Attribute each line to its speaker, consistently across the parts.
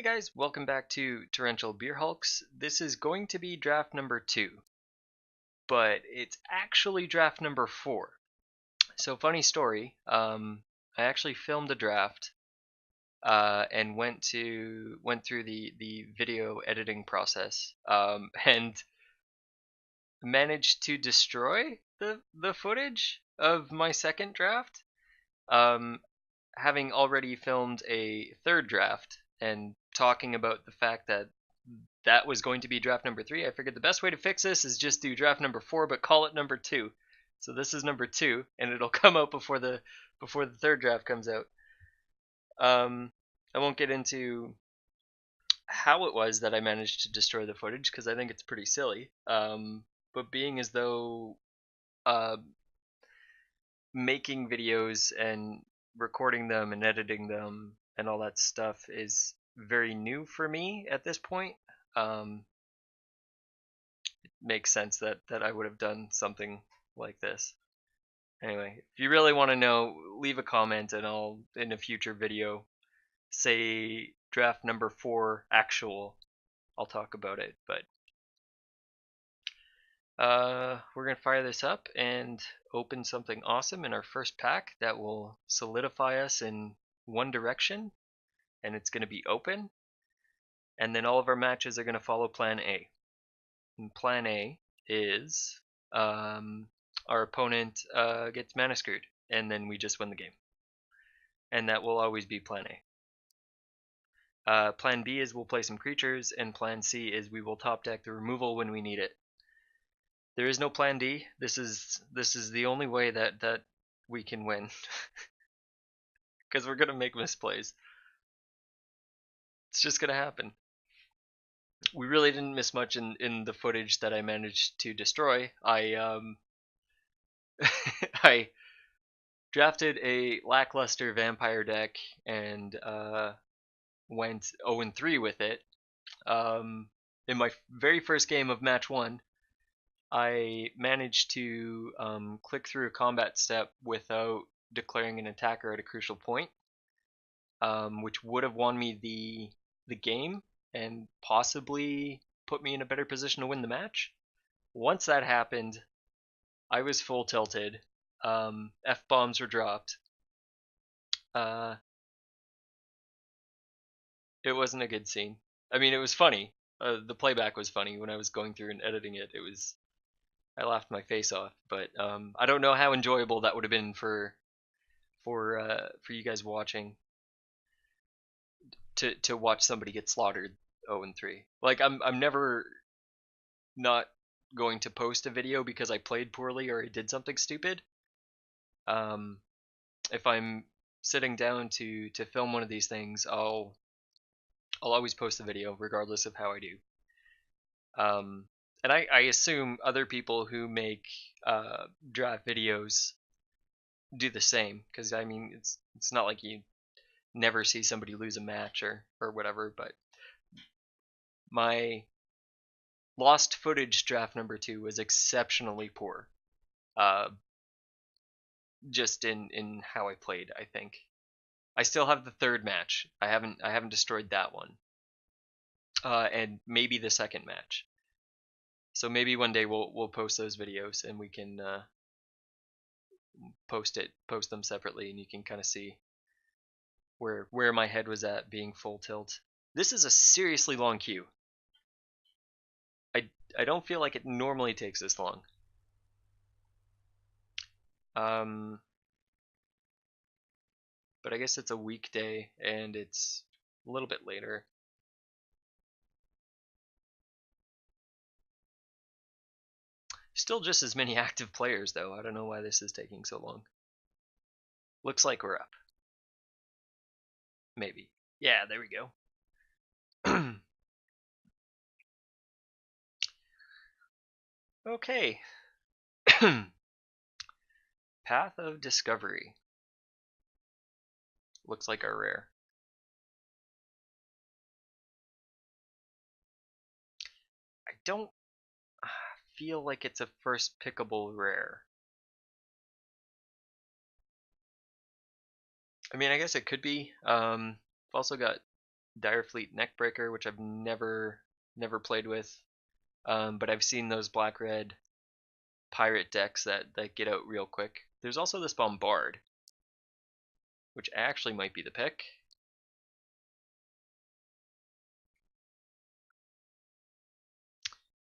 Speaker 1: Hey guys, welcome back to Torrential Beerhulks. This is going to be draft number 2, but it's actually draft number 4. So funny story, I actually filmed a draft and went through the video editing process and managed to destroy the footage of my second draft, having already filmed a third draft and talking about the fact that that was going to be draft number 3. I figured the best way to fix this is just do draft number 4, but call it number 2. So this is number 2, and it'll come out before the third draft comes out. I won't get into how it was that I managed to destroy the footage because I think it's pretty silly. But being as though making videos and recording them and editing them and all that stuff is very new for me at this point. It makes sense that I would have done something like this. Anyway, if you really want to know, leave a comment and I'll, in a future video, say draft number 4 actual. I'll talk about it, but we're going to fire this up and open something awesome in our first pack that will solidify us in one direction, and it's going to be open. And then all of our matches are going to follow plan A. And plan A is our opponent gets mana screwed, and then we just win the game. And that will always be plan A. Plan B is we'll play some creatures, and plan C is we will top deck the removal when we need it. There is no plan D. This is the only way that we can win. Because we're gonna make misplays. It's just gonna happen. We really didn't miss much in the footage that I managed to destroy. I I drafted a lackluster vampire deck and went 0-3 with it. In my very first game of match 1, I managed to click through a combat step without declaring an attacker at a crucial point, which would have won me the game and possibly put me in a better position to win the match. Once that happened, I was full tilted. F-bombs were dropped. It wasn't a good scene. I mean, it was funny. The playback was funny when I was going through and editing it. I laughed my face off, but I don't know how enjoyable that would have been for you guys watching to watch somebody get slaughtered 0-3. Like I'm never not going to post a video because I played poorly or I did something stupid. If I'm sitting down to film one of these things, I'll always post the video regardless of how I do. And I assume other people who make draft videos do the same, because I mean it's not like you never see somebody lose a match or whatever. But my lost footage draft number 2 was exceptionally poor, just in how I played. I think I still have the third match. I haven't destroyed that one, and maybe the second match. So maybe one day we'll post those videos and we can post them separately, and you can kind of see where my head was at being full tilt. This is a seriously long queue. I don't feel like it normally takes this long. But I guess it's a weekday and it's a little bit later. Still just as many active players though. I don't know why this is taking so long. Looks like we're up. Maybe. Yeah, there we go. Okay. Path of Discovery. Looks like our rare. I don't feel like it's a first pickable rare. I mean, I guess it could be. I've also got Direfleet Neckbreaker, which I've never played with, but I've seen those black-red pirate decks that get out real quick. There's also this Bombard, which actually might be the pick.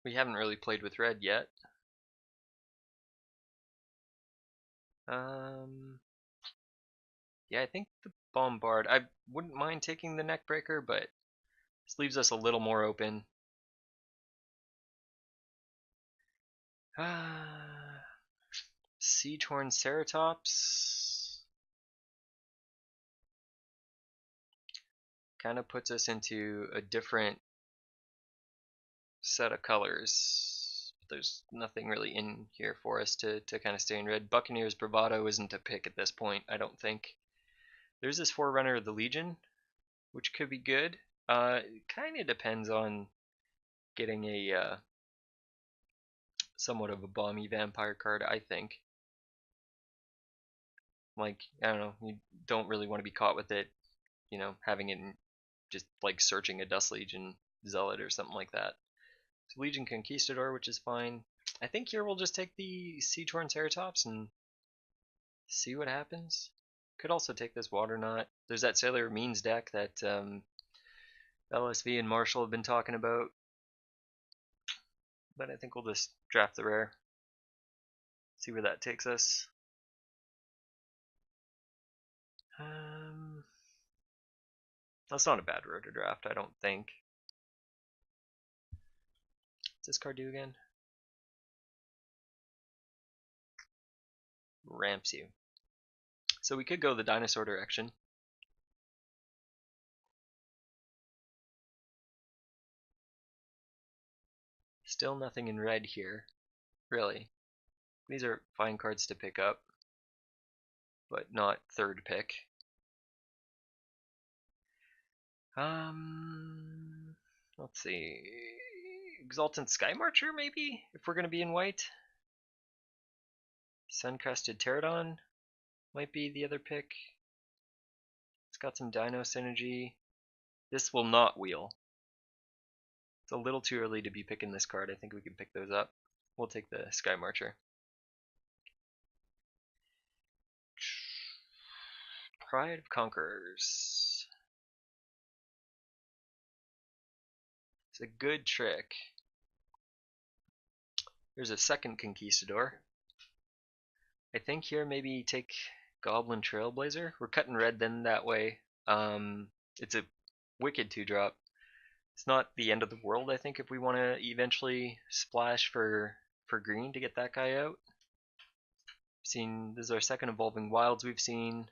Speaker 1: We haven't really played with red yet. Yeah, I think the Bombard. I wouldn't mind taking the Neckbreaker, but this leaves us a little more open. Sea-Torn Ceratops kind of puts us into a different set of colors. There's nothing really in here for us to kind of stay in red. Buccaneer's Bravado isn't a pick at this point, I don't think. There's this Forerunner of the Legion, which could be good. It kind of depends on getting a somewhat of a bomby vampire card, I think. Like, I don't know, you don't really want to be caught with it, you know, having it in just like searching a Dust Legion Zealot or something like that. So Legion Conquistador, which is fine. I think here we'll just take the Sea-Torn Ceratops and see what happens. Could also take this Water Knot. There's that Sailor Means deck that LSV and Marshall have been talking about. But I think we'll just draft the rare. See where that takes us. That's not a bad road to draft, I don't think. What's this card do again? Ramps you. So we could go the dinosaur direction. Still nothing in red here, really. These are fine cards to pick up, but not third pick. Let's see. Exultant Sky Marcher, maybe, if we're going to be in white. Suncrested Pterodon might be the other pick. It's got some Dino synergy. This will not wheel. It's a little too early to be picking this card. I think we can pick those up. We'll take the Sky Marcher. Pride of Conquerors. It's a good trick. There's a second Conquistador. I think here maybe take Goblin Trailblazer. We're cutting red then that way. It's a wicked 2-drop. It's not the end of the world, I think, if we want to eventually splash for green to get that guy out. This is our second Evolving Wilds we've seen.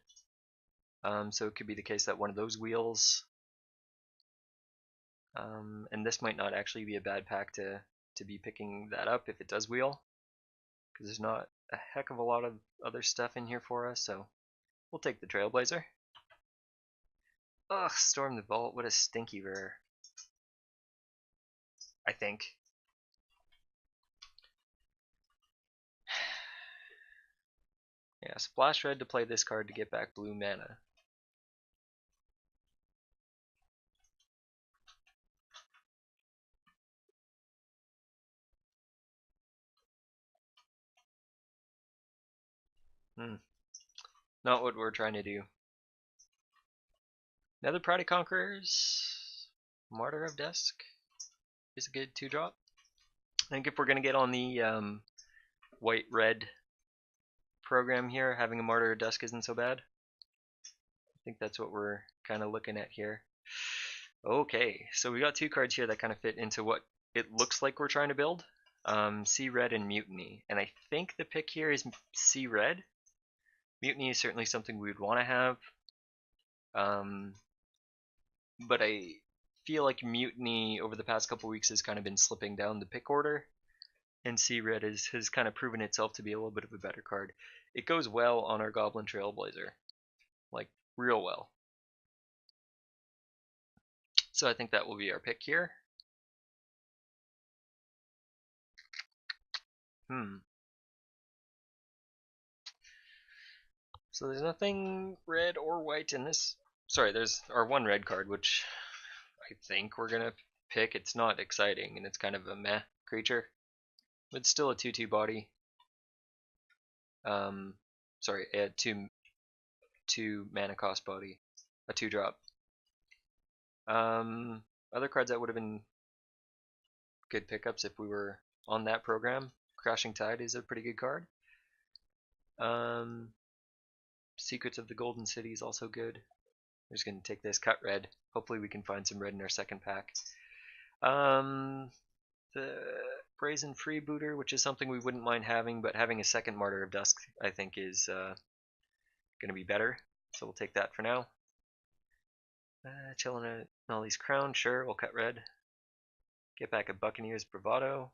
Speaker 1: So it could be the case that one of those wheels. And this might not actually be a bad pack to be picking that up if it does wheel, because there's not a heck of a lot of other stuff in here for us, so we'll take the Trailblazer. Ugh, Storm the Vault, what a stinky rare. I think. Yeah, splash red to play this card to get back blue mana. Not what we're trying to do. Another Pride of Conquerors. Martyr of Dusk is a good 2-drop. I think if we're going to get on the white-red program here, having a Martyr of Dusk isn't so bad. I think that's what we're kind of looking at here. Okay, so we got 2 cards here that kind of fit into what it looks like we're trying to build. Sea Red and Mutiny. And I think the pick here is Sea Red. Mutiny is certainly something we would want to have. But I feel like Mutiny over the past couple weeks has kind of been slipping down the pick order. And Sea Red has kind of proven itself to be a little bit of a better card. It goes well on our Goblin Trailblazer. Like, real well. So I think that will be our pick here. So there's nothing red or white in this. Sorry, there's our one red card, which I think we're gonna pick. It's not exciting, and it's kind of a meh creature. But it's still a 2/2 body. Sorry, a 2 mana cost body, a 2-drop. Other cards that would have been good pickups if we were on that program. Crashing Tide is a pretty good card. Secrets of the Golden City is also good. I'm just gonna take this, cut red. Hopefully we can find some red in our second pack. The Brazen Freebooter, which is something we wouldn't mind having, but having a second Martyr of Dusk I think is gonna be better. So we'll take that for now. Chilling at Nolly's Crown, sure, we'll cut red. Get back a Buccaneers Bravado.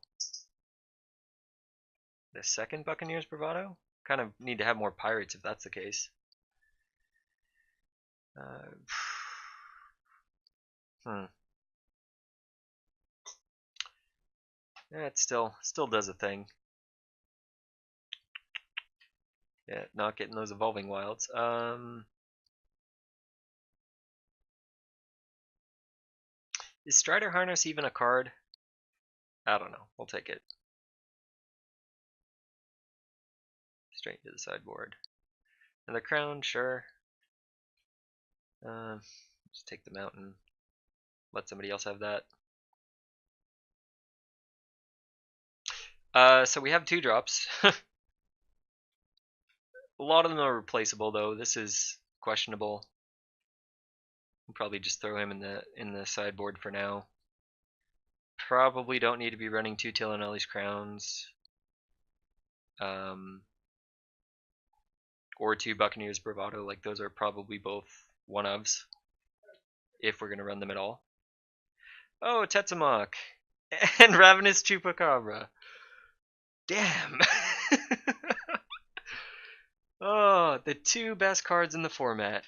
Speaker 1: The second Buccaneers Bravado? Kind of need to have more pirates if that's the case. Yeah, it still does a thing. Yeah, not getting those evolving wilds. Is Strider Harness even a card? I don't know. We'll take it. Straight to the sideboard. Another crown, sure. Just take the mountain. Let somebody else have that. So we have 2-drops. A lot of them are replaceable though. This is questionable. We'll probably just throw him in the sideboard for now. Probably don't need to be running 2 Tillanelli's Crowns. Or 2 Buccaneers Bravado. Like those are probably both one-ofs. If we're gonna run them at all. Oh, Tetsamok! And Ravenous Chupacabra. Damn! Oh, the 2 best cards in the format.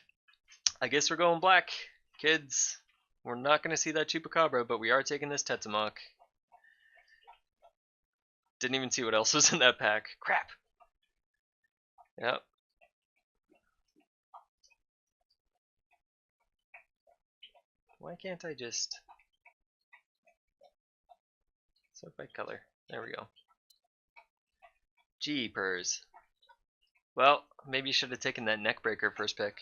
Speaker 1: I guess we're going black, kids. We're not going to see that Chupacabra, but we are taking this Tetsamok. Didn't even see what else was in that pack. Crap! Yep. Why can't I just... sort by color. There we go. Jeepers. Well, maybe you should have taken that Neckbreaker first pick.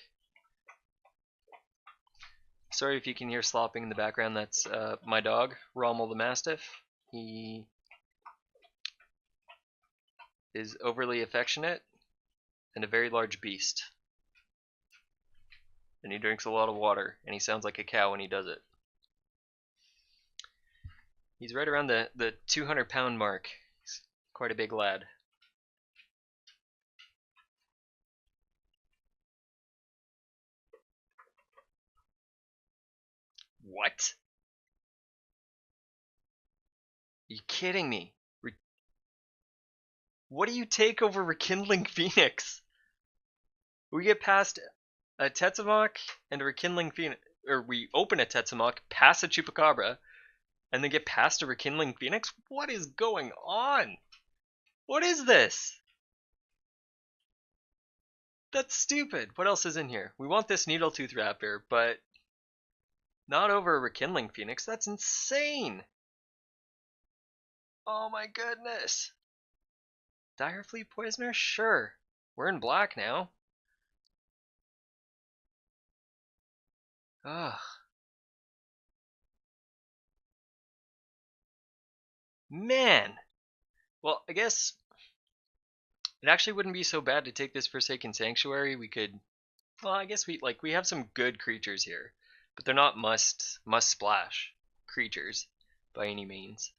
Speaker 1: Sorry if you can hear slopping in the background. That's my dog, Rommel the Mastiff. He is overly affectionate and a very large beast. And he drinks a lot of water, and he sounds like a cow when he does it. He's right around the 200-pound mark. He's quite a big lad. What? Are you kidding me? What do you take over Rekindling Phoenix? We get past a Tetsamok and a Rekindling Phoenix, or we open a Tetsamok, pass a Chupacabra, and then get past a Rekindling Phoenix? What is going on? What is this? That's stupid. What else is in here? We want this Needletooth Raptor, but not over a Rekindling Phoenix. That's insane. Oh my goodness. Direfleet Poisoner? Sure. We're in black now. Ugh. Man. Well, I guess it actually wouldn't be so bad to take this Forsaken Sanctuary. We could, well, I guess we have some good creatures here, but they're not must splash creatures by any means.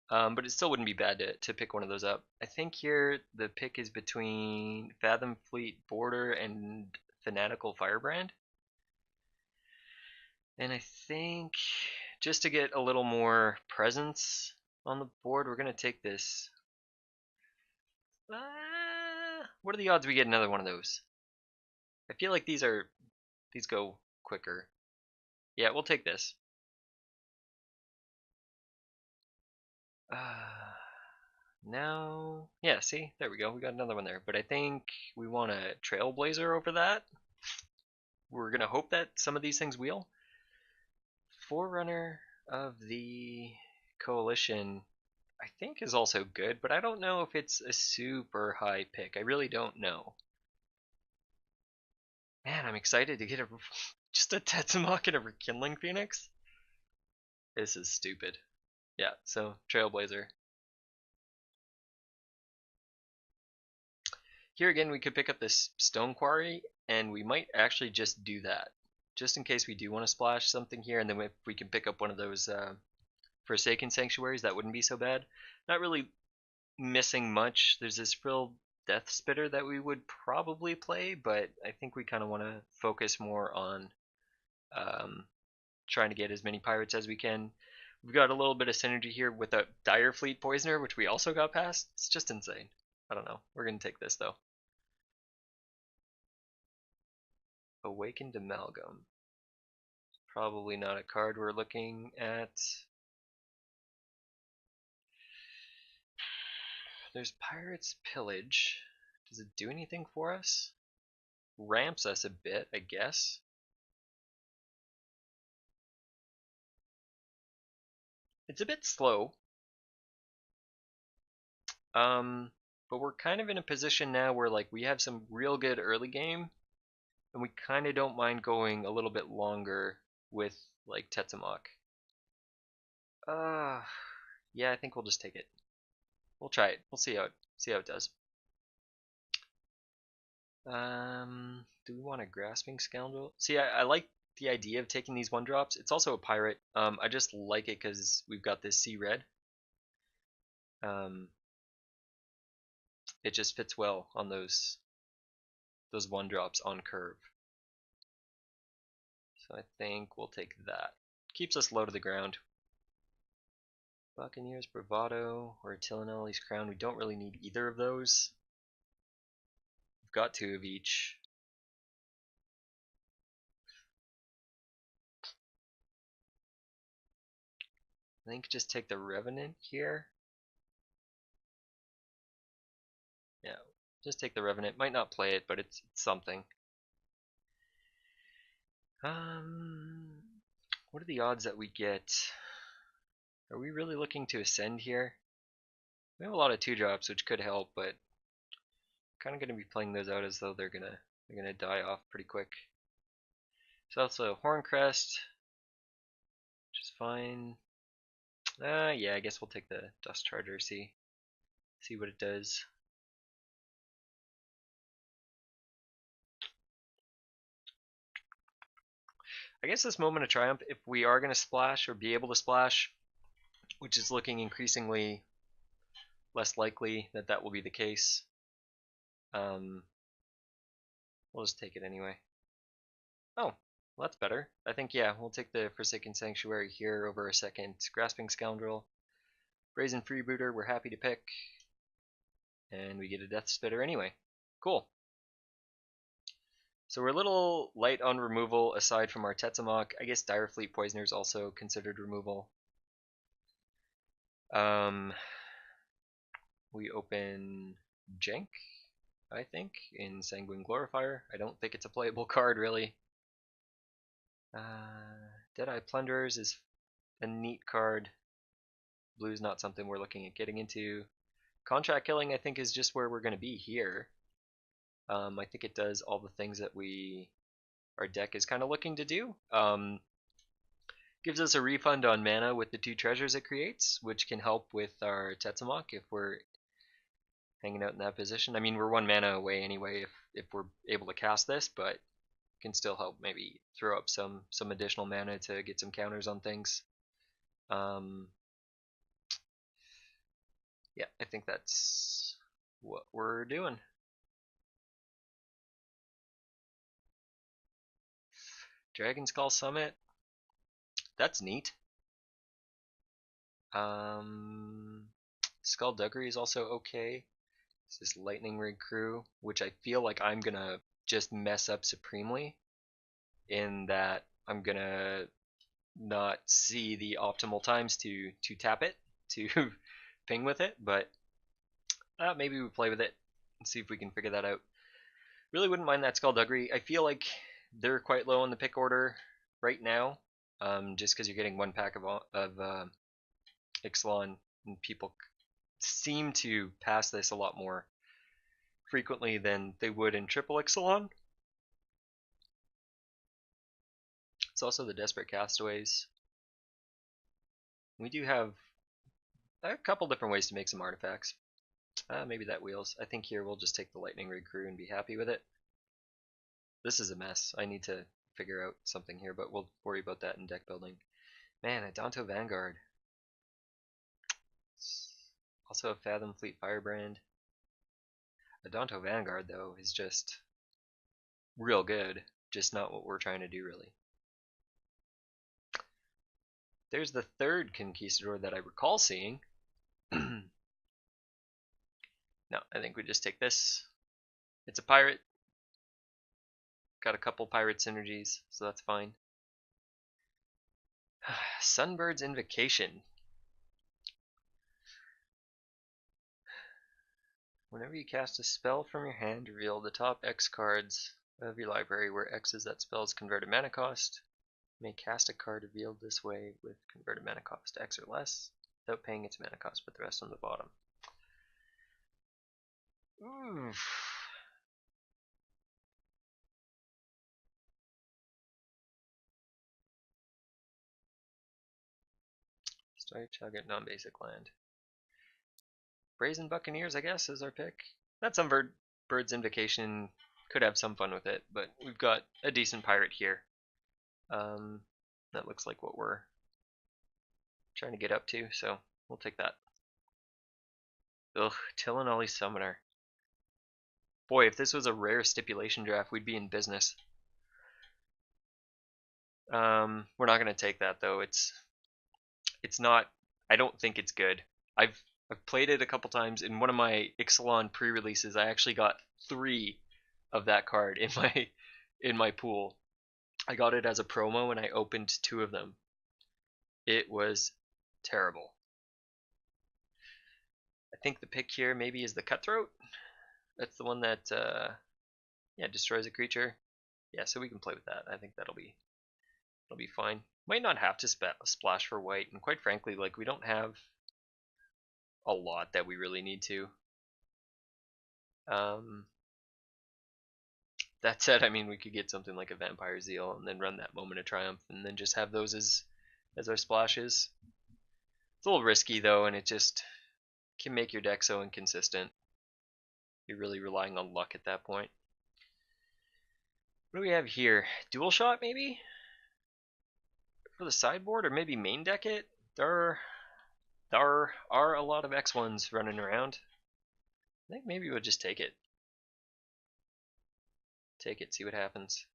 Speaker 1: But it still wouldn't be bad to pick one of those up. I think here the pick is between Fathom Fleet Border and Fanatical Firebrand. And I think just to get a little more presence on the board, we're going to take this. What are the odds we get another one of those? I feel like these go quicker. Yeah, we'll take this. Now, yeah, see, there we go. We got another one there. But I think we want a Trailblazer over that. We're gonna hope that some of these things wheel. Forerunner of the Coalition, I think, is also good, but I don't know if it's a super high pick. I really don't know. Man, I'm excited to get just a Tetzimok and a Rekindling Phoenix. This is stupid. Yeah, so Trailblazer. Here again, we could pick up this Stone Quarry, and we might actually just do that. Just in case we do want to splash something here, and then if we can pick up one of those Forsaken Sanctuaries, that wouldn't be so bad. Not really missing much. There's this Frill Death Spitter that we would probably play, but I think we kind of want to focus more on trying to get as many pirates as we can. We've got a little bit of synergy here with a Dire Fleet Poisoner, which we also got past. It's just insane. I don't know. We're going to take this, though. Awakened Amalgam. Probably not a card we're looking at. There's Pirates Pillage. Does it do anything for us? Ramps us a bit, I guess. It's a bit slow. But we're kind of in a position now where like we have some real good early game, and we kind of don't mind going a little bit longer with like Tetzimok. Yeah, I think we'll just take it. We'll try it. We'll see how it does. Do we want a Grasping Scoundrel? See, I like the idea of taking these 1-drops. It's also a pirate. I just like it because we've got this Sea Red. It just fits well on those 1-drops on curve. So I think we'll take that. Keeps us low to the ground. Buccaneers Bravado or Tilinelli's Crown. We don't really need either of those. We've got 2 of each. I think just take the Revenant here. Yeah, just take the Revenant. Might not play it, but it's something. What are the odds that we get? Are we really looking to ascend here? We have a lot of 2-drops, which could help, but kind of going to be playing those out as though they're gonna die off pretty quick. So also Horncrest, which is fine. Yeah, I guess we'll take the Dust Charger. See what it does. I guess this Moment of Triumph, if we are going to splash or be able to splash, which is looking increasingly less likely that will be the case, we'll just take it anyway. Oh, well, that's better. I think, yeah, we'll take the Forsaken Sanctuary here over a second Grasping Scoundrel. Brazen Freebooter, we're happy to pick. And we get a Death Spitter anyway. Cool. So we're a little light on removal aside from our Tetzimok. I guess Dire Fleet Poisoner is also considered removal. We open Jenk, I think, in Sanguine Glorifier. I don't think it's a playable card, really. Deadeye Plunderers is a neat card. Blue's not something we're looking at getting into. Contract Killing, I think, is just where we're going to be here. I think it does all the things that our deck is kind of looking to do. Gives us a refund on mana with the 2 treasures it creates, which can help with our Tetzimok if we're hanging out in that position. I mean, we're 1 mana away anyway if we're able to cast this, but can still help maybe throw up some additional mana to get some counters on things. Yeah, I think that's what we're doing. Dragon's Call Summit. That's neat. Skullduggery is also okay. It's this Lightning Rig Crew, which I feel like I'm gonna just mess up supremely, in that I'm gonna not see the optimal times to tap it, to ping with it, but maybe we play with it and see if we can figure that out. Really wouldn't mind that Skullduggery. I feel like they're quite low on the pick order right now. just because you're getting one pack of Ixalan, and people seem to pass this a lot more frequently than they would in triple Ixalan. It's also the Desperate Castaways. We do have a couple different ways to make some artifacts. Maybe that wheels. I think here we'll just take the Lightning Rig crew and be happy with it. This is a mess. I need to figure out something here, but we'll worry about that in deck building. Man, a Danto Vanguard. Also a Fathom Fleet Firebrand. A Danto Vanguard, though, is just real good. Just not what we're trying to do, really. There's the third Conquistador that I recall seeing. No, I think we just take this. It's a pirate. Got a couple pirate synergies, so that's fine. Sunbird's Invocation. Whenever you cast a spell from your hand, reveal the top X cards of your library, where X is that spell's converted mana cost. You may cast a card revealed this way with converted mana cost X or less, without paying its mana cost, put the rest on the bottom. Oof. Start target non-basic land. Brazen Buccaneers, I guess, is our pick. That Sunbird's Invocation could have some fun with it, but we've got a decent pirate here. That looks like what we're trying to get up to, so we'll take that. Ugh, Tillinolly Summoner. Boy, if this was a rare stipulation draft, we'd be in business. We're not gonna take that though. It's not. I don't think it's good. I've played it a couple times. In one of my Ixalan pre-releases, I actually got 3 of that card in my pool. I got it as a promo and I opened 2 of them. It was terrible. I think the pick here maybe is the Cutthroat. That's the one that yeah, destroys a creature. Yeah, so we can play with that. I think that'll be fine. Might not have to splash for white, and quite frankly, like, we don't have a lot that we really need to. That said, I mean, we could get something like a Vampire Zeal and then run that Moment of Triumph and then just have those as our splashes. It's a little risky though, and it just can make your deck so inconsistent. You're really relying on luck at that point. What do we have here? Dual Shot maybe? For the sideboard, or maybe main deck it? There are a lot of X1s running around. I think maybe we'll just take it. See what happens.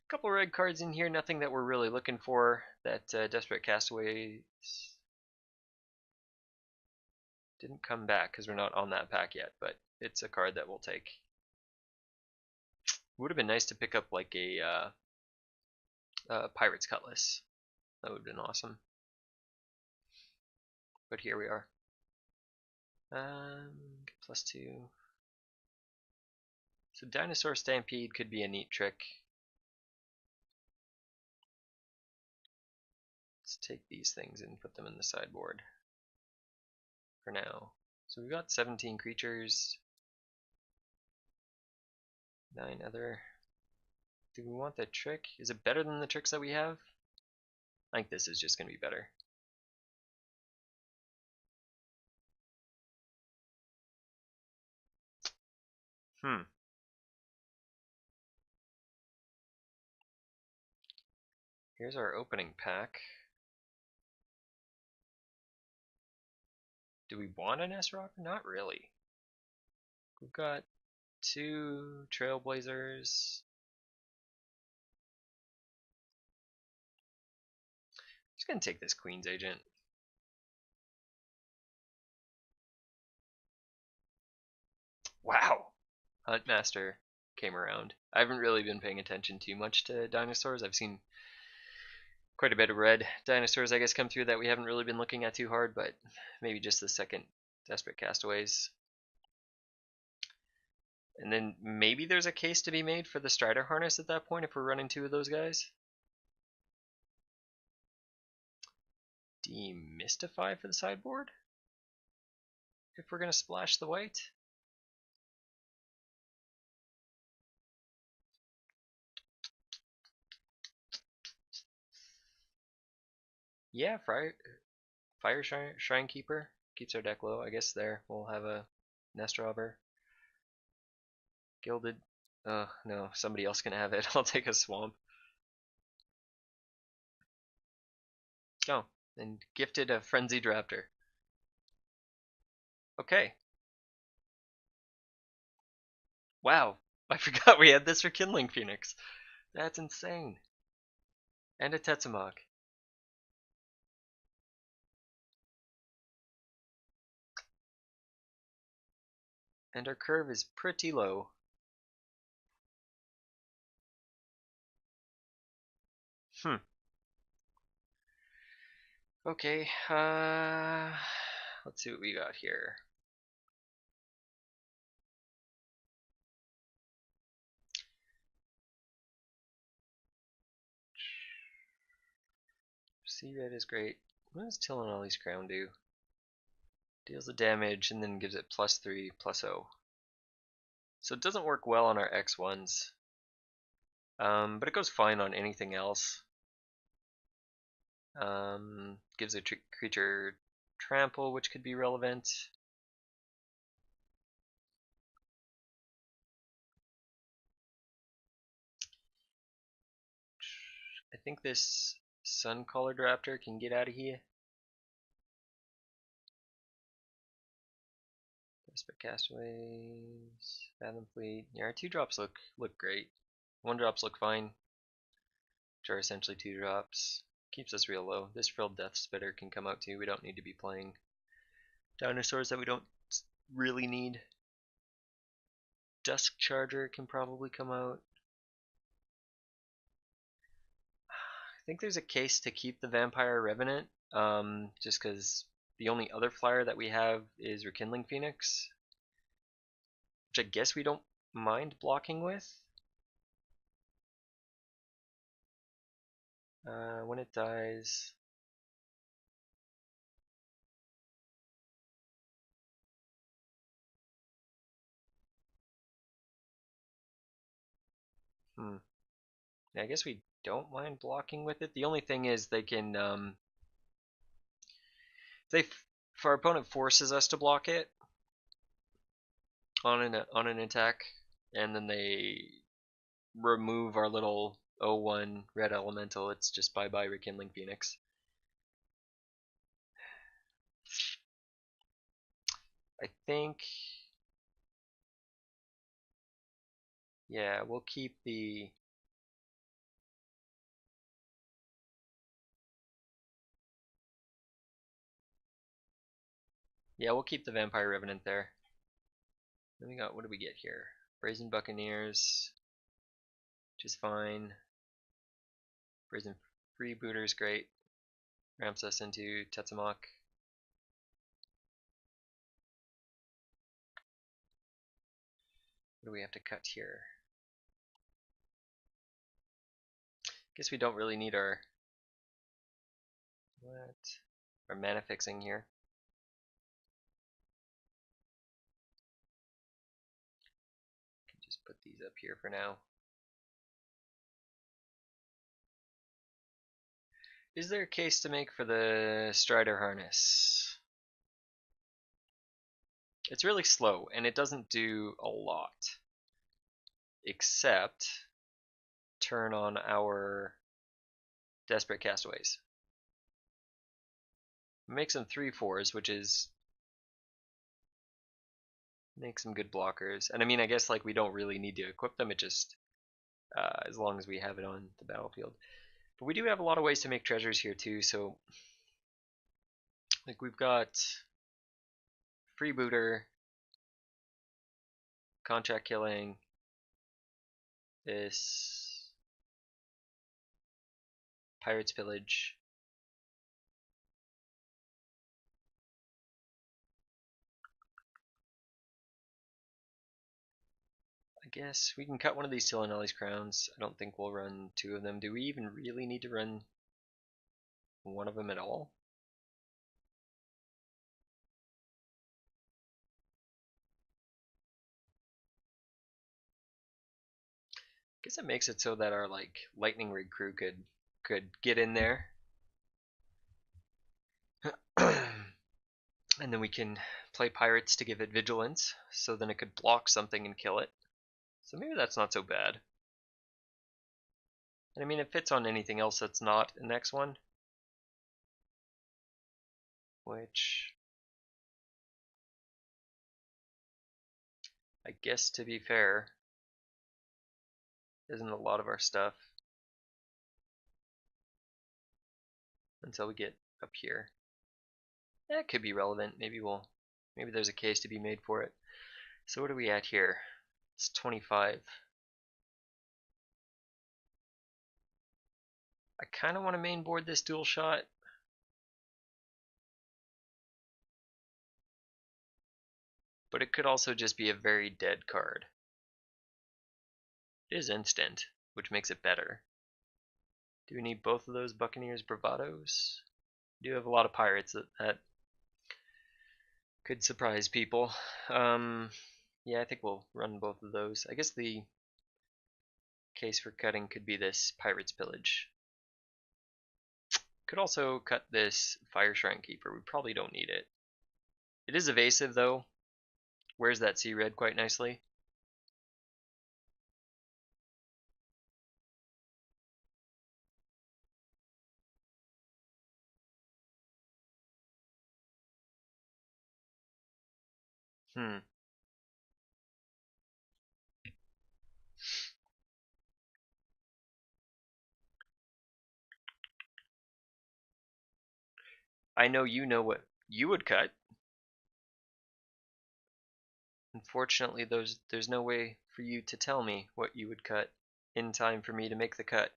Speaker 1: A couple red cards in here, nothing that we're really looking for. That Desperate Castaways didn't come back because we're not on that pack yet, but it's a card that we'll take. Would have been nice to pick up like a Pirate's Cutlass. That would have been awesome. But here we are. +2. So Dinosaur Stampede could be a neat trick. Let's take these things and put them in the sideboard for now. So we've got 17 creatures, 9 other. Do we want the trick? Is it better than the tricks that we have? I think this is just going to be better. Here's our opening pack. Do we want an S-Rocker? Not really. We've got 2 Trailblazers. I'm just going to take this Queen's Agent. Wow! Huntmaster came around. I haven't really been paying attention too much to dinosaurs. I've seen quite a bit of red dinosaurs, I guess, come through that we haven't really been looking at too hard, but maybe just the second Desperate Castaways. And then maybe there's a case to be made for the Strider Harness at that point if we're running 2 of those guys. Demystify for the sideboard if we're going to splash the white. Yeah, Fire Shrine Keeper keeps our deck low. I guess there we'll have a Nest Robber. Gilded. No, somebody else can have it. I'll take a Swamp. Oh, and gifted a Frenzied Raptor. Okay. Wow, I forgot we had this for Kindling Phoenix. That's insane. And a Tetsamok. And our curve is pretty low. Okay, let's see what we got here. Sea Red is great. What does Tillinolly's Crown do? Deals the damage and then gives it +3/+0. So it doesn't work well on our X1s. But it goes fine on anything else. Gives a creature trample, which could be relevant. I think this Sun-Collared Raptor can get out of here. Desperate Castaways, Fathom Fleet. Yeah, our 2-drops look great. 1-drops look fine, which are essentially 2-drops. Keeps us real low. This Frilled Death Spitter can come out too. We don't need to be playing dinosaurs that we don't really need. Dusk Charger can probably come out. I think there's a case to keep the Vampire Revenant, just because the only other flyer that we have is Rekindling Phoenix, which I guess we don't mind blocking with. When it dies, I guess we don't mind blocking with it. The only thing is they can, if our opponent forces us to block it on an attack, and then they remove our little 0/1 red elemental, it's just bye bye Rekindling Phoenix. I think, yeah, we'll keep the Vampire Revenant there. Then we got, what do we get here? Brazen Buccaneers, which is fine. Brazen Freebooter is great. Ramps us into Tetsamok. What do we have to cut here? Guess we don't really need our mana fixing here. Can just put these up here for now. Is there a case to make for the Strider Harness? It's really slow and it doesn't do a lot, except turn on our Desperate Castaways. Make some 3/4s, which is make some good blockers. And I mean, I guess like we don't really need to equip them. It just as long as we have it on the battlefield. But we do have a lot of ways to make treasures here too. So like we've got Freebooter, Contract Killing, this Pirate's Pillage. I guess we can cut one of these Tillinolly's Crowns. I don't think we'll run 2 of them. Do we even really need to run one of them at all? guess it makes it so that our like lightning rig crew could get in there, and then we can play pirates to give it vigilance, so then it could block something and kill it. So maybe that's not so bad. And I mean, it fits on anything else that's not an X1, which I guess, to be fair, isn't a lot of our stuff until we get up here. That could be relevant. Maybe there's a case to be made for it. So what are we at here? It's 25. I kind of want to mainboard this dual shot. But it could also just be a very dead card. It is instant, which makes it better. Do we need both of those Buccaneers Bravados? We do have a lot of pirates that could surprise people. Yeah, I think we'll run both of those. I guess the case for cutting could be this Pirate's Pillage. Could also cut this Fire Shrine Keeper. We probably don't need it. It is evasive though. Wears that Sea Red quite nicely. I know you know what you would cut. Unfortunately, there's no way for you to tell me what you would cut in time for me to make the cut.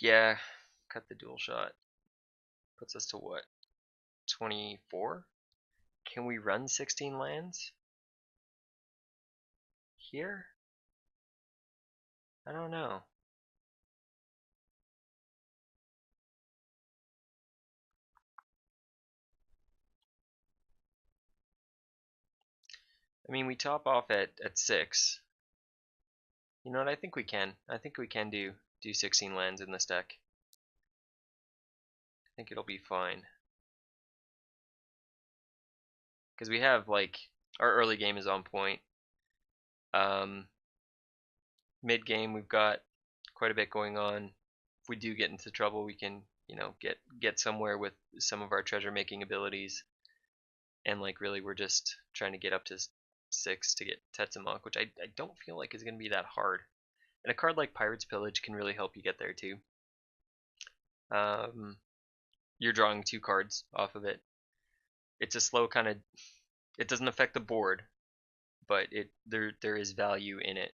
Speaker 1: Yeah, cut the dual shot. Puts us to what? 24? Can we run 16 lands? Here? I don't know. I mean, we top off at 6. You know what? I think we can. I think we can do 16 lands in this deck. I think it'll be fine. Because we have, like, our early game is on point. Mid game, we've got quite a bit going on. If we do get into trouble, we can, you know, get somewhere with some of our treasure making abilities. And like really, we're just trying to get up to 6 to get Tetsamok, which I don't feel like is going to be that hard. And a card like Pirate's Pillage can really help you get there too. You're drawing 2 cards off of it. It's a slow kind of. It doesn't affect the board, but there is value in it.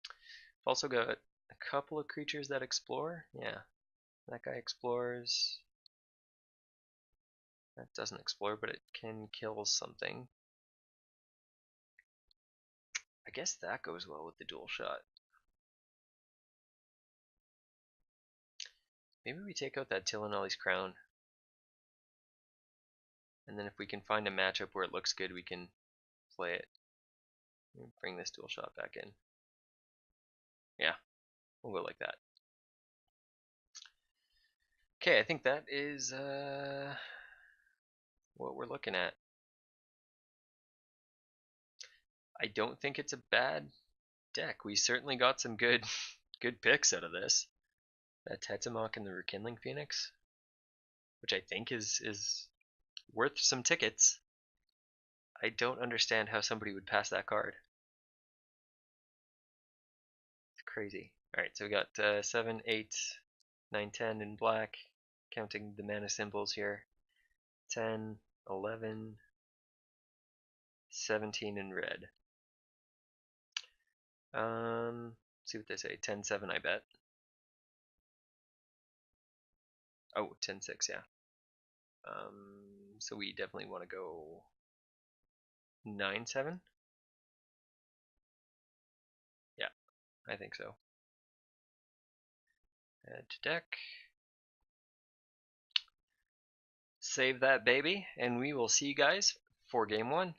Speaker 1: I've also got a couple of creatures that explore. Yeah, that guy explores. That doesn't explore, but it can kill something. I guess that goes well with the dual shot. Maybe we take out that Tillinelli's Crown. And then if we can find a matchup where it looks good, we can play it. Bring this dual shot back in. Yeah, we'll go like that. Okay, I think that is what we're looking at. I don't think it's a bad deck. We certainly got some good picks out of this. That Tetsamok and the Rekindling Phoenix, which I think is worth some tickets. I don't understand how somebody would pass that card. It's crazy. Alright, so we got 7, 8, 9, 10 in black, counting the mana symbols here. 10, 11, 17 in red. Let's see what they say. 10, 7, I bet. Oh, 10, 6, yeah. So we definitely want to go 9, 7. Yeah, I think so. Add to deck. Save that baby, and we will see you guys for game one.